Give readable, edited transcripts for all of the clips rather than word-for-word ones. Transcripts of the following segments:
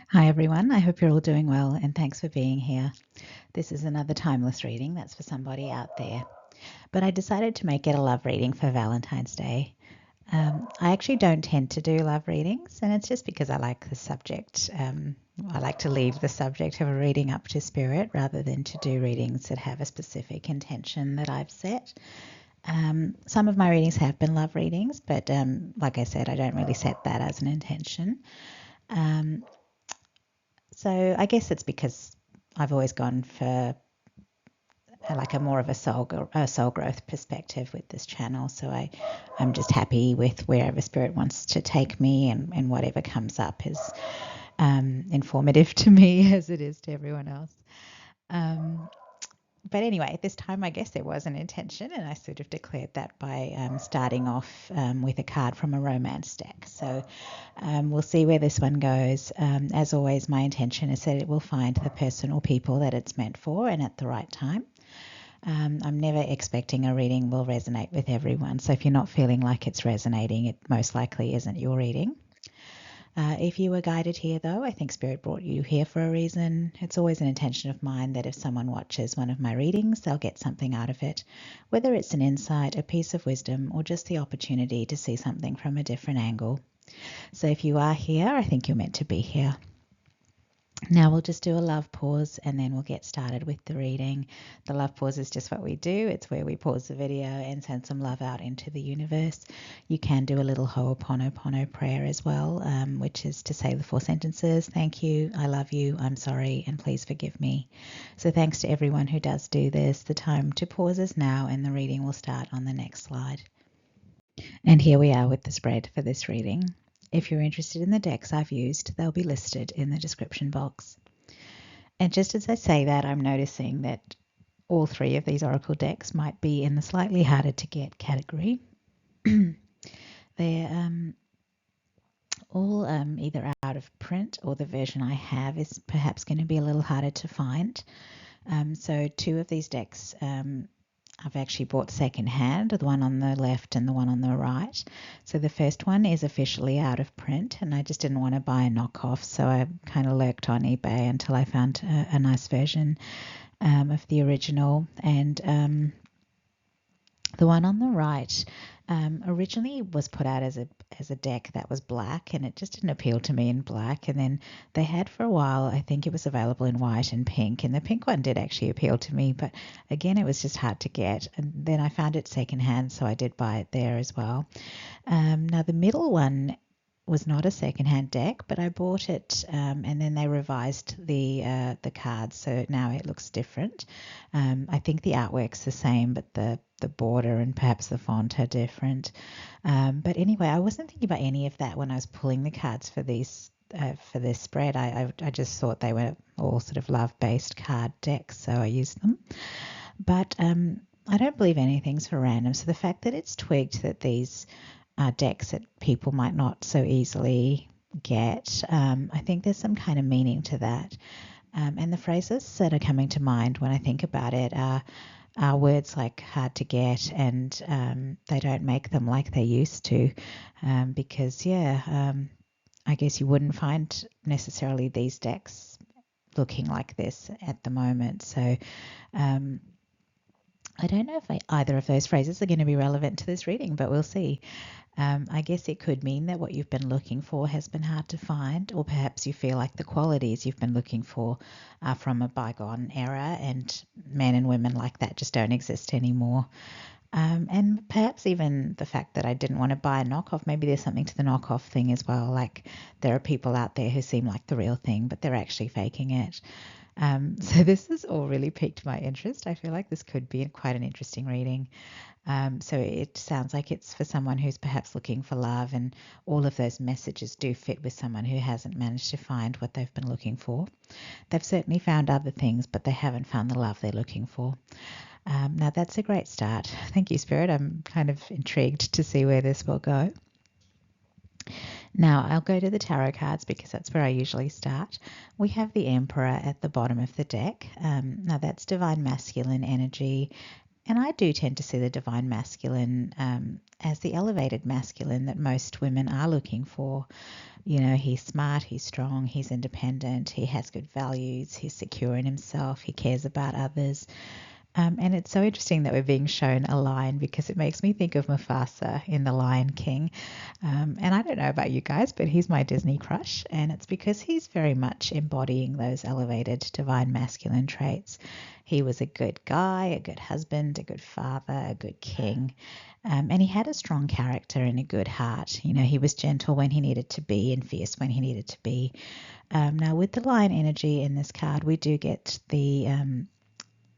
Hi everyone, I hope you're all doing well and thanks for being here. This is another timeless reading that's for somebody out there. But I decided to make it a love reading for Valentine's Day. I actually don't tend to do love readings, and it's just because I like the subject. I like to leave the subject of a reading up to spirit rather than to do readings that have a specific intention that I've set. Some of my readings have been love readings, but like I said, I don't really set that as an intention. So I guess it's because I've always gone for like a more of a soul growth perspective with this channel. So I'm just happy with wherever spirit wants to take me, and whatever comes up is informative to me as it is to everyone else. But anyway, this time I guess there was an intention, and I sort of declared that by starting off with a card from a romance deck. So we'll see where this one goes. As always, my intention is that it will find the person or people that it's meant for and at the right time. I'm never expecting a reading will resonate with everyone. So if you're not feeling like it's resonating, it most likely isn't your reading. If you were guided here, though, I think Spirit brought you here for a reason. It's always an intention of mine that if someone watches one of my readings, they'll get something out of it, whether it's an insight, a piece of wisdom, or just the opportunity to see something from a different angle. So if you are here, I think you're meant to be here. Now we'll just do a love pause and then we'll get started with the reading. The love pause is just what we do. It's where we pause the video and send some love out into the universe. You can do a little Ho'oponopono prayer as well, which is to say the 4 sentences. Thank you, I love you, I'm sorry, and please forgive me. So thanks to everyone who does do this. The time to pause is now and the reading will start on the next slide. And here we are with the spread for this reading. If you're interested in the decks I've used, they'll be listed in the description box. And just as I say that, I'm noticing that all 3 of these oracle decks might be in the slightly harder to get category. They're all either out of print, or the version I have is perhaps going to be a little harder to find. So 2 of these decks I've actually bought secondhand, the one on the left and the one on the right. So the first one is officially out of print, and I just didn't want to buy a knockoff, so I kind of lurked on eBay until I found a nice version of the original. And the one on the right originally was put out as a deck that was black, and it just didn't appeal to me in black. And then they had for a while, I think it was available in white and pink, and the pink one did actually appeal to me, but again, it was just hard to get. And then I found it secondhand, so I did buy it there as well. Now the middle one was not a secondhand deck, but I bought it and then they revised the cards, so now it looks different. I think the artwork's the same, but the border and perhaps the font are different. But anyway, I wasn't thinking about any of that when I was pulling the cards for these for this spread. I just thought they were all sort of love-based card decks, so I used them. But I don't believe anything's for random. So the fact that it's twigged that these decks that people might not so easily get, I think there's some kind of meaning to that. And the phrases that are coming to mind when I think about it are words like hard to get, and they don't make them like they used to, because I guess you wouldn't find necessarily these decks looking like this at the moment. So I don't know if either of those phrases are going to be relevant to this reading, but we'll see. I guess it could mean that what you've been looking for has been hard to find, or perhaps you feel like the qualities you've been looking for are from a bygone era, and men and women like that just don't exist anymore. And perhaps even the fact that I didn't want to buy a knockoff, maybe there's something to the knockoff thing as well. Like there are people out there who seem like the real thing, but they're actually faking it. So this has all really piqued my interest. I feel like this could be quite an interesting reading. So it sounds like it's for someone who's perhaps looking for love, and all of those messages do fit with someone who hasn't managed to find what they've been looking for. They've certainly found other things, but they haven't found the love they're looking for. Now that's a great start. Thank you, Spirit. I'm kind of intrigued to see where this will go. Now I'll go to the tarot cards because that's where I usually start. We have the Emperor at the bottom of the deck. Now that's divine masculine energy, and I do tend to see the divine masculine as the elevated masculine that most women are looking for. He's smart, he's strong, he's independent, he has good values, he's secure in himself, he cares about others. And it's so interesting that we're being shown a lion, because it makes me think of Mufasa in The Lion King. And I don't know about you guys, but he's my Disney crush. And it's because he's very much embodying those elevated divine masculine traits. He was a good guy, a good husband, a good father, a good king. And he had a strong character and a good heart. He was gentle when he needed to be and fierce when he needed to be. Now, with the lion energy in this card, we do get the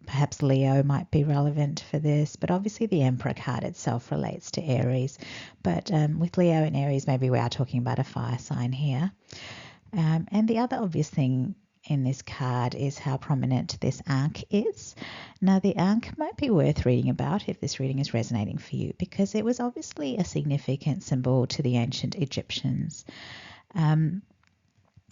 perhaps Leo might be relevant for this, but obviously the Emperor card itself relates to Aries. But with Leo and Aries, maybe we are talking about a fire sign here. And the other obvious thing in this card is how prominent this Ankh is. Now, the Ankh might be worth reading about if this reading is resonating for you, because it was obviously a significant symbol to the ancient Egyptians.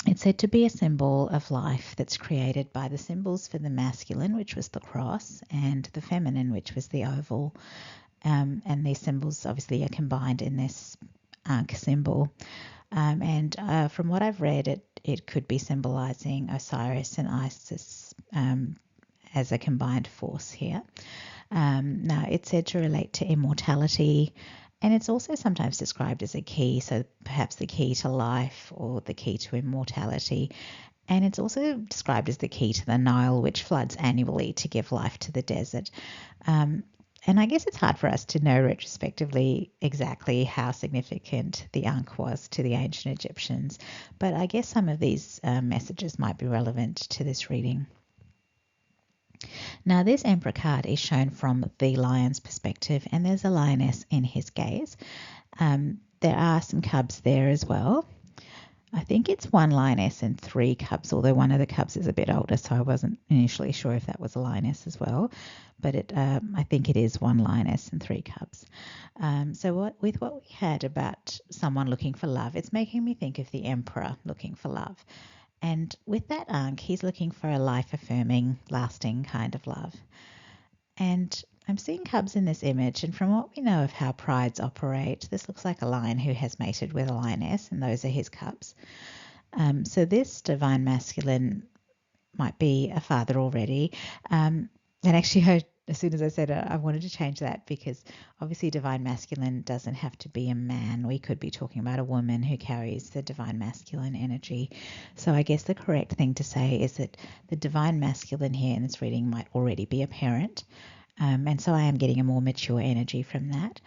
It's said to be a symbol of life that's created by the symbols for the masculine, which was the cross, and the feminine, which was the oval. And these symbols obviously are combined in this Ankh symbol. And from what I've read, it could be symbolizing Osiris and Isis as a combined force here. Now, it's said to relate to immortality, and it's also sometimes described as a key, so perhaps the key to life or the key to immortality. And it's also described as the key to the Nile, which floods annually to give life to the desert. And I guess it's hard for us to know retrospectively exactly how significant the Ankh was to the ancient Egyptians, but I guess some of these messages might be relevant to this reading. Now, this Emperor card is shown from the lion's perspective, and there's a lioness in his gaze. There are some cubs there as well. I think it's one lioness and 3 cubs, although one of the cubs is a bit older, so I wasn't initially sure if that was a lioness as well. But I think it is 1 lioness and 3 cubs. So with what we had about someone looking for love, it's making me think of the Emperor looking for love. And with that Ankh, he's looking for a life-affirming, lasting kind of love. And I'm seeing cubs in this image, and from what we know of how prides operate, this looks like a lion who has mated with a lioness, and those are his cubs. So this divine masculine might be a father already. And actually, as soon as I said it, I wanted to change that, because obviously divine masculine doesn't have to be a man. We could be talking about a woman who carries the divine masculine energy. So I guess the correct thing to say is that the divine masculine here in this reading might already be a parent. And so I am getting a more mature energy from that.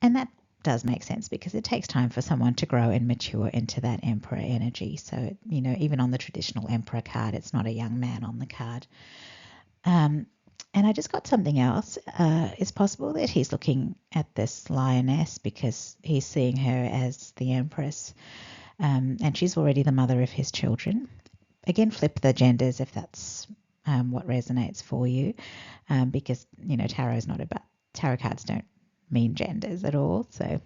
And that does make sense, because it takes time for someone to grow and mature into that Emperor energy. So, even on the traditional Emperor card, it's not a young man on the card. And I just got something else. It's possible that he's looking at this lioness because he's seeing her as the Empress, and she's already the mother of his children. Again, flip the genders if that's what resonates for you, because tarot cards don't mean genders at all. So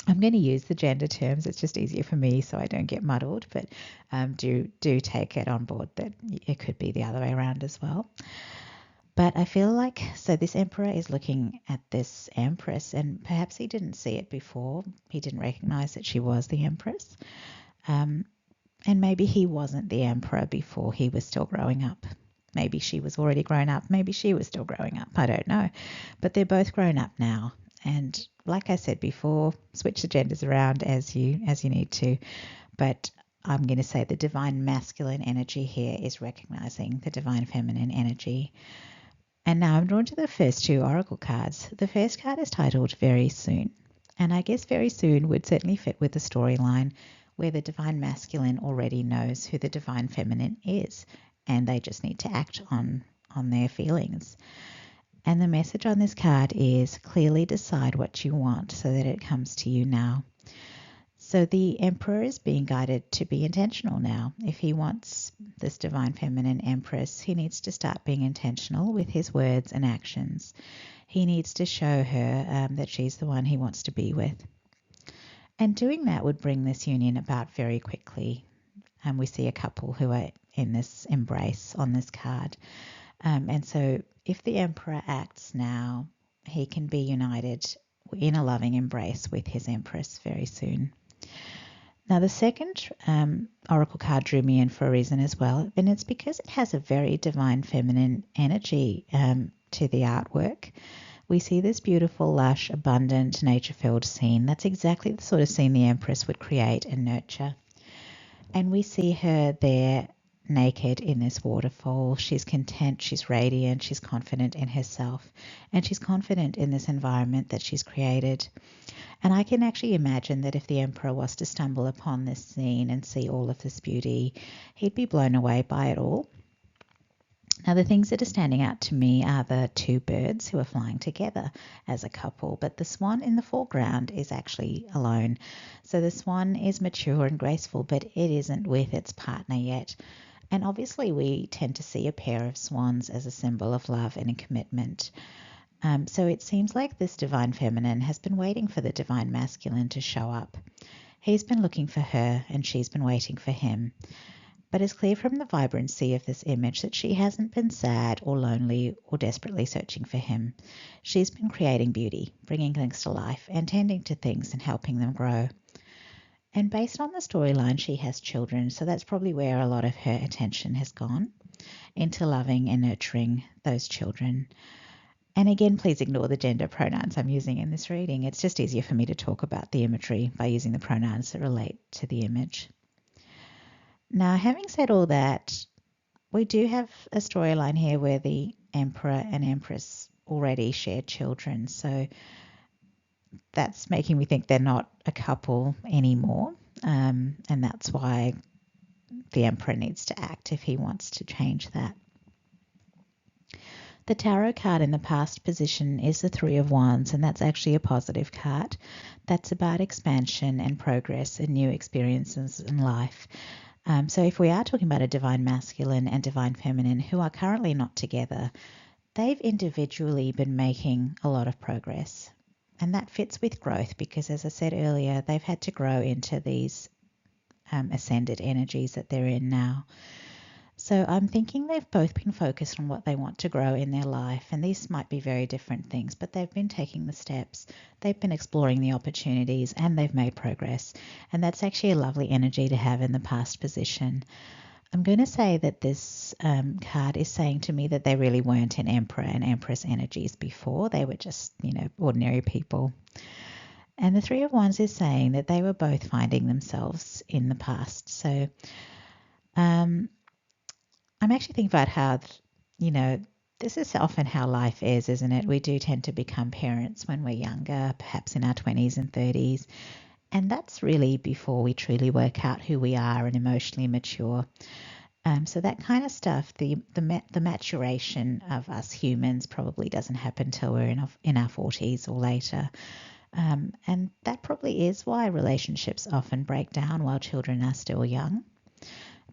I'm going to use the gender terms. It's just easier for me so I don't get muddled, but do take it on board that it could be the other way around as well. But I feel like, so this Emperor is looking at this Empress, and perhaps he didn't see it before. He didn't recognize that she was the Empress. And maybe he wasn't the Emperor before he was still growing up. Maybe she was already grown up. Maybe she was still growing up. I don't know. But they're both grown up now. And like I said before, switch the genders around as you need to. But I'm going to say the divine masculine energy here is recognizing the divine feminine energy. And now I'm drawn to the first 2 oracle cards. The first card is titled Very Soon. And I guess very soon would certainly fit with the storyline where the divine masculine already knows who the divine feminine is, and they just need to act on their feelings. And the message on this card is clearly decide what you want so that it comes to you now. So the Emperor is being guided to be intentional now. If he wants this divine feminine Empress, he needs to start being intentional with his words and actions. He needs to show her that she's the one he wants to be with. And doing that would bring this union about very quickly. And we see a couple who are in this embrace on this card. And so if the Emperor acts now, he can be united in a loving embrace with his Empress very soon. Now, the second oracle card drew me in for a reason as well, and it's because it has a very divine feminine energy to the artwork. We see this beautiful, lush, abundant, nature-filled scene. That's exactly the sort of scene the Empress would create and nurture. And we see her there naked in this waterfall. She's content, she's radiant, she's confident in herself, and she's confident in this environment that she's created. And I can actually imagine that if the Emperor was to stumble upon this scene and see all of this beauty, he'd be blown away by it all. Now, the things that are standing out to me are the two birds who are flying together as a couple, but the swan in the foreground is actually alone. So the swan is mature and graceful, but it isn't with its partner yet. And obviously, we tend to see a pair of swans as a symbol of love and a commitment. So it seems like this divine feminine has been waiting for the divine masculine to show up. He's been looking for her, and she's been waiting for him. But it's clear from the vibrancy of this image that she hasn't been sad or lonely or desperately searching for him. She's been creating beauty, bringing things to life and tending to things and helping them grow. And based on the storyline, she has children, so that's probably where a lot of her attention has gone, into loving and nurturing those children. And again, please ignore the gender pronouns I'm using in this reading. It's just easier for me to talk about the imagery by using the pronouns that relate to the image. Now, having said all that, we do have a storyline here where the Emperor and Empress already shared children, so that's making me think they're not a couple anymore, and that's why the Emperor needs to act if he wants to change that. The tarot card in the past position is the Three of Wands, and that's actually a positive card. That's about expansion and progress and new experiences in life. So if we are talking about a divine masculine and divine feminine who are currently not together, they've individually been making a lot of progress. And that fits with growth because, as I said earlier, they've had to grow into these ascended energies that they're in now. So I'm thinking they've both been focused on what they want to grow in their life, and these might be very different things, but they've been taking the steps, they've been exploring the opportunities, and they've made progress. And that's actually a lovely energy to have in the past position. I'm going to say that this card is saying to me that they really weren't in Emperor and Empress energies before. They were just, ordinary people. And the Three of Wands is saying that they were both finding themselves in the past. So I'm actually thinking about how, this is often how life is, isn't it? We do tend to become parents when we're younger, perhaps in our 20s and 30s. And that's really before we truly work out who we are and emotionally mature. So that kind of stuff, the maturation of us humans probably doesn't happen till we're in our 40s or later. And that probably is why relationships often break down while children are still young,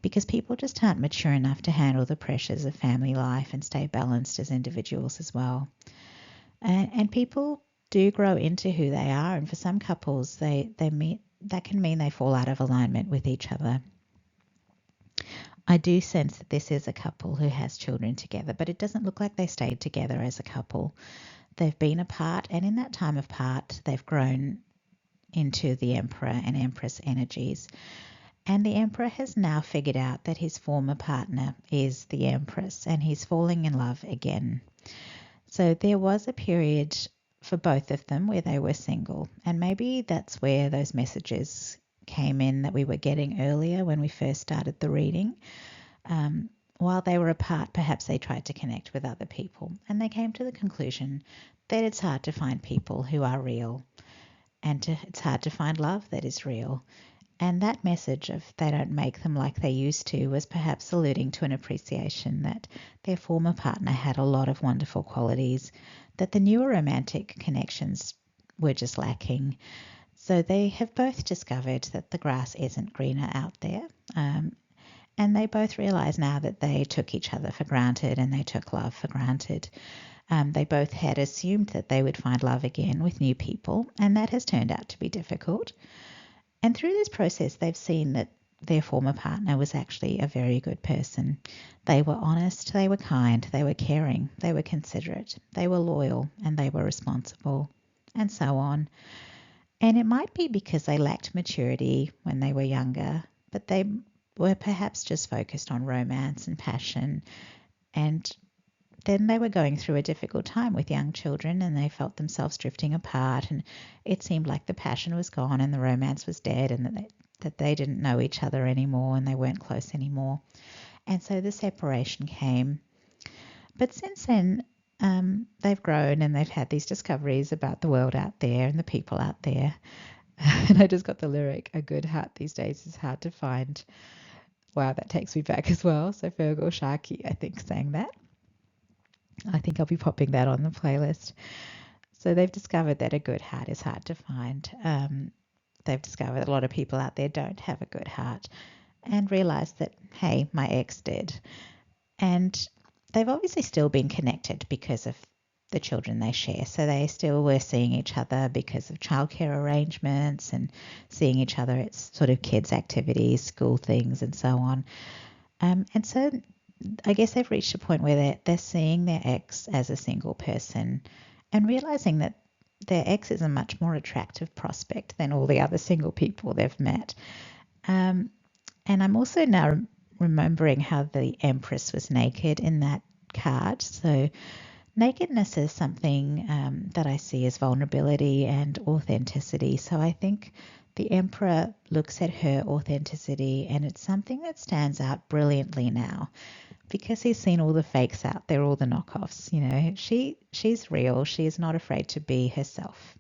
because people just aren't mature enough to handle the pressures of family life and stay balanced as individuals as well. And people do grow into who they are, and for some couples, that can mean they fall out of alignment with each other. I do sense that this is a couple who has children together, but it doesn't look like they stayed together as a couple. They've been apart, and in that time apart, they've grown into the Emperor and Empress energies. And the Emperor has now figured out that his former partner is the Empress, and he's falling in love again. So there was a period for both of them where they were single, and maybe that's where those messages came in that we were getting earlier when we first started the reading. While they were apart, perhaps they tried to connect with other people, and they came to the conclusion that it's hard to find people who are real, and it's hard to find love that is real. And that message of they don't make them like they used to was perhaps alluding to an appreciation that their former partner had a lot of wonderful qualities that the newer romantic connections were just lacking. So they have both discovered that the grass isn't greener out there. And they both realise now that they took each other for granted and they took love for granted. They both had assumed that they would find love again with new people, and that has turned out to be difficult. And through this process, they've seen that their former partner was actually a very good person. They were honest, they were kind, they were caring, they were considerate, they were loyal, and they were responsible, and so on. And it might be because they lacked maturity when they were younger, but they were perhaps just focused on romance and passion. And then they were going through a difficult time with young children and they felt themselves drifting apart. And it seemed like the passion was gone and the romance was dead and that they didn't know each other anymore and they weren't close anymore. And so the separation came. But since then, they've grown and they've had these discoveries about the world out there and the people out there. And I just got the lyric, a good heart these days is hard to find. Wow, that takes me back as well. So Fergal Sharkey, I think, sang that. I think I'll be popping that on the playlist. So they've discovered that a good heart is hard to find. They've discovered that a lot of people out there don't have a good heart and realised that, hey, my ex did. And they've obviously still been connected because of the children they share. So they still were seeing each other because of childcare arrangements and seeing each other at sort of kids' activities, school things, and so on. And so I guess they've reached a point where they're seeing their ex as a single person and realizing that their ex is a much more attractive prospect than all the other single people they've met. And I'm also now remembering how the Empress was naked in that card. So nakedness is something that I see as vulnerability and authenticity. So I think the Emperor looks at her authenticity and it's something that stands out brilliantly now because he's seen all the fakes out there, all the knockoffs. You know, she's real. She is not afraid to be herself.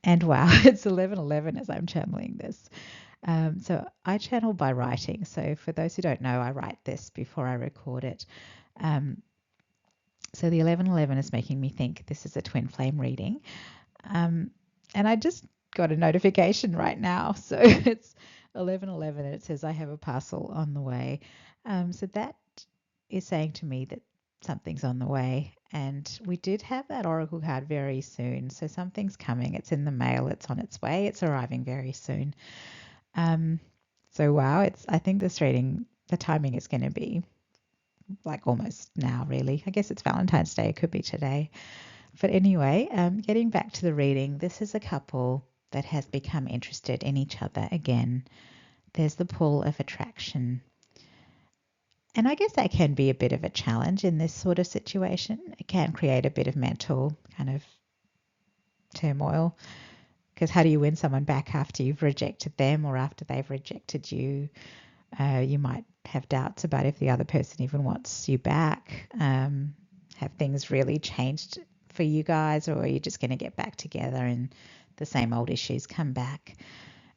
And wow, it's 11:11 as I'm channeling this. So I channel by writing. So for those who don't know, I write this before I record it. So the 11:11 is making me think this is a twin flame reading. And I just got a notification right now. So it's 11:11 and it says I have a parcel on the way. So that is saying to me that something's on the way. And we did have that oracle card very soon. So something's coming. It's in the mail. It's on its way. It's arriving very soon. So wow, I think this reading, the timing is going to be like almost now, really. I guess it's Valentine's Day. It could be today. But anyway, getting back to the reading, this is a couple that has become interested in each other again. There's the pull of attraction. And I guess that can be a bit of a challenge in this sort of situation. It can create a bit of mental kind of turmoil because how do you win someone back after you've rejected them or after they've rejected you? You might have doubts about if the other person even wants you back. Have things really changed for you guys, or are you just going to get back together and the same old issues come back?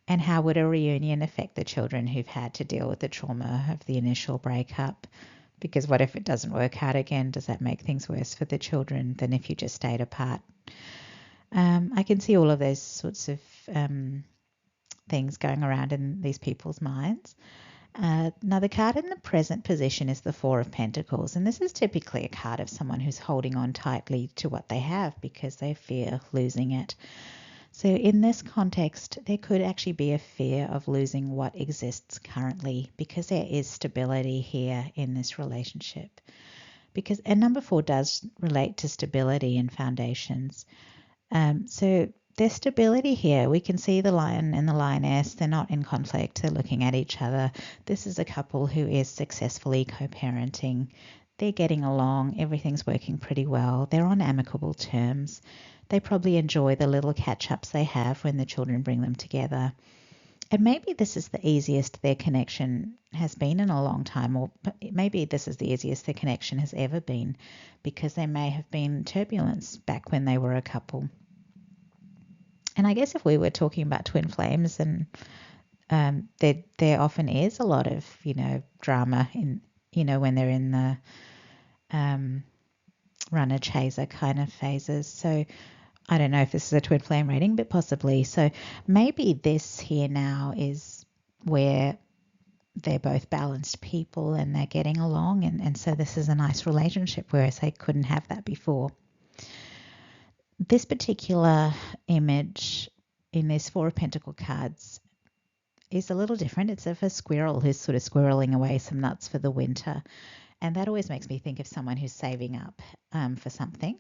And how would a reunion affect the children who've had to deal with the trauma of the initial breakup? Because what if it doesn't work out again? Does that make things worse for the children than if you just stayed apart? I can see all of those sorts of things going around in these people's minds. Now, the card in the present position is the Four of Pentacles, and this is typically a card of someone who's holding on tightly to what they have because they fear losing it. So in this context, there could actually be a fear of losing what exists currently because there is stability here in this relationship. And number 4 does relate to stability and foundations. So there's stability here. We can see the lion and the lioness. They're not in conflict. They're looking at each other. This is a couple who is successfully co-parenting. They're getting along. Everything's working pretty well. They're on amicable terms. They probably enjoy the little catch-ups they have when the children bring them together. And maybe this is the easiest their connection has been in a long time, or maybe this is the easiest their connection has ever been because there may have been turbulence back when they were a couple. And I guess if we were talking about twin flames, and there often is a lot of, drama in, when they're in the runner chaser kind of phases. So I don't know if this is a twin flame reading, but possibly. So maybe this here now is where they're both balanced people and they're getting along. And so this is a nice relationship, whereas they couldn't have that before. This particular image in these Four of Pentacle cards is a little different. It's of a squirrel who's sort of squirreling away some nuts for the winter. And that always makes me think of someone who's saving up for something.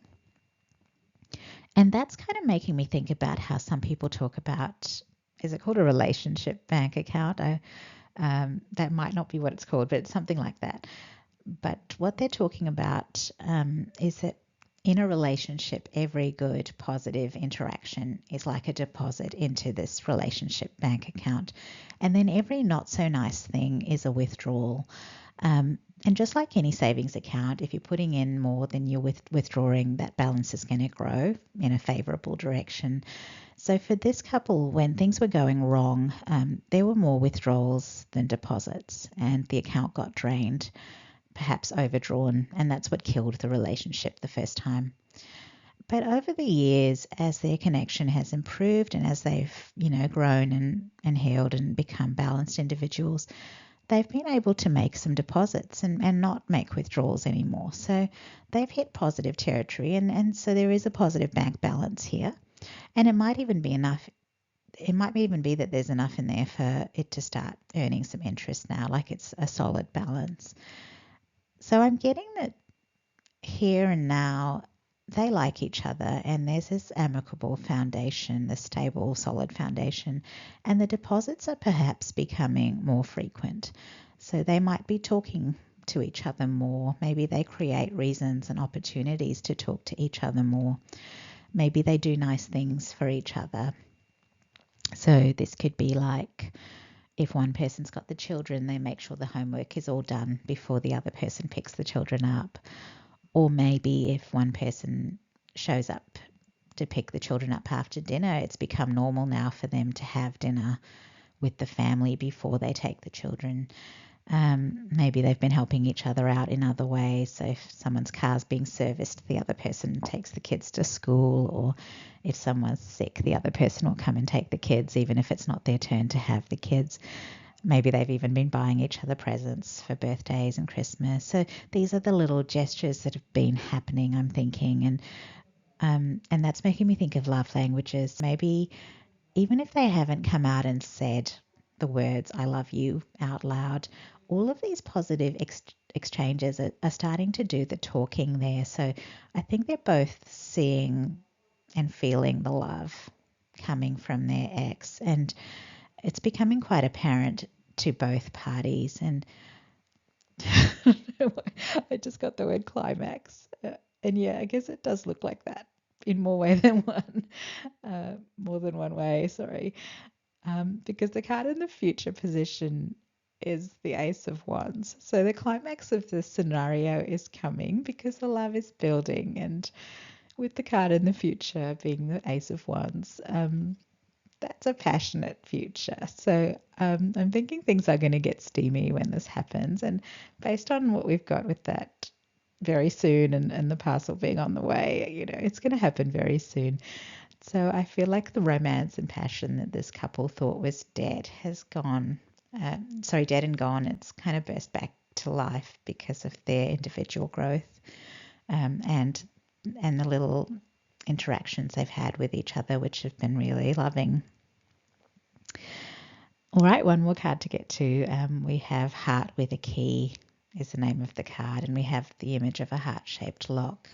And that's kind of making me think about how some people talk about, is it called a relationship bank account? That might not be what it's called, but it's something like that. But what they're talking about is that in a relationship, every good, positive interaction is like a deposit into this relationship bank account. And then every not so nice thing is a withdrawal. And just like any savings account, if you're putting in more than you're withdrawing, that balance is going to grow in a favorable direction. So for this couple, when things were going wrong, there were more withdrawals than deposits, and the account got drained, perhaps overdrawn, and that's what killed the relationship the first time. But over the years, as their connection has improved and as they've, grown and healed and become balanced individuals, they've been able to make some deposits and not make withdrawals anymore. So they've hit positive territory, and so there is a positive bank balance here. And it might even be enough. It might even be that there's enough in there for it to start earning some interest now, like it's a solid balance. So I'm getting that here and now they like each other, and there's this amicable foundation, the stable, solid foundation, and the deposits are perhaps becoming more frequent. So they might be talking to each other more. Maybe they create reasons and opportunities to talk to each other more. Maybe they do nice things for each other. So this could be like, if one person's got the children, they make sure the homework is all done before the other person picks the children up. Or maybe if one person shows up to pick the children up after dinner, it's become normal now for them to have dinner with the family before they take the children. Maybe they've been helping each other out in other ways. So if someone's car's being serviced, the other person takes the kids to school, or if someone's sick, the other person will come and take the kids, even if it's not their turn to have the kids. Maybe they've even been buying each other presents for birthdays and Christmas. So these are the little gestures that have been happening, I'm thinking. And that's making me think of love languages. Maybe even if they haven't come out and said the words, I love you, out loud, all of these positive exchanges are starting to do the talking there. So I think they're both seeing and feeling the love coming from their ex. And it's becoming quite apparent to both parties. And I just got the word climax. And yeah, I guess it does look like that in more way than one, more than one way, sorry. Because the card in the future position is the Ace of Wands. So the climax of the scenario is coming because the love is building. And with the card in the future being the Ace of Wands, that's a passionate future. So I'm thinking things are going to get steamy when this happens. And based on what we've got with that very soon and the parcel being on the way, it's going to happen very soon. So I feel like the romance and passion that this couple thought was dead has gone, dead and gone. It's kind of burst back to life because of their individual growth and the little interactions they've had with each other, which have been really loving. All right, one more card to get to. We have Heart with a Key is the name of the card, and we have the image of a heart-shaped lock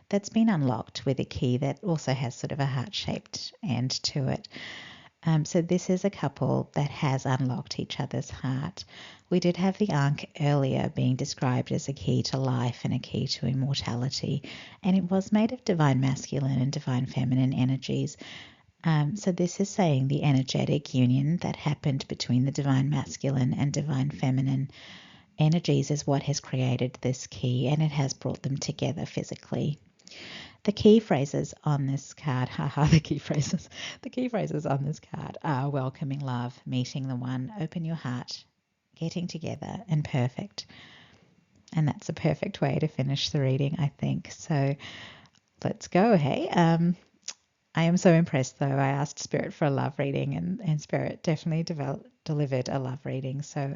that's been unlocked with a key that also has sort of a heart-shaped end to it. So this is a couple that has unlocked each other's heart. We did have the Ankh earlier being described as a key to life and a key to immortality, and it was made of divine masculine and divine feminine energies. So this is saying the energetic union that happened between the divine masculine and divine feminine energies is what has created this key, and it has brought them together physically. The key phrases on this card, the key phrases on this card are welcoming love, meeting the one, open your heart, getting together, and perfect. And that's a perfect way to finish the reading, I think. So let's go, hey? I am so impressed, though. I asked Spirit for a love reading, and Spirit definitely delivered a love reading. So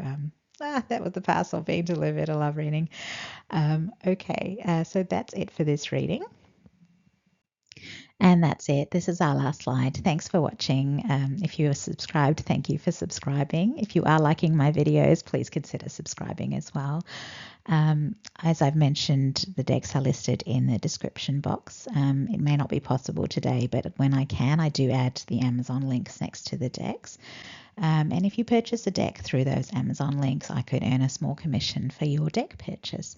that was the parcel being delivered, a love reading. Okay, so that's it for this reading. And that's it. This is our last slide. Thanks for watching. If you are subscribed, thank you for subscribing. If you are liking my videos, please consider subscribing as well. As I've mentioned, the decks are listed in the description box. It may not be possible today, but when I can, I do add the Amazon links next to the decks. And if you purchase a deck through those Amazon links, I could earn a small commission for your deck purchase.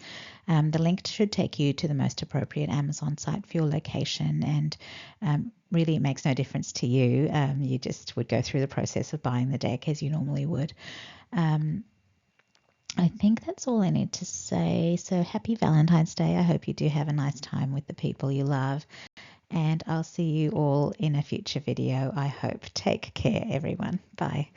The link should take you to the most appropriate Amazon site for your location, and really it makes no difference to you. You just would go through the process of buying the deck as you normally would. I think that's all I need to say. So happy Valentine's Day. I hope you do have a nice time with the people you love. And I'll see you all in a future video, I hope. Take care, everyone. Bye.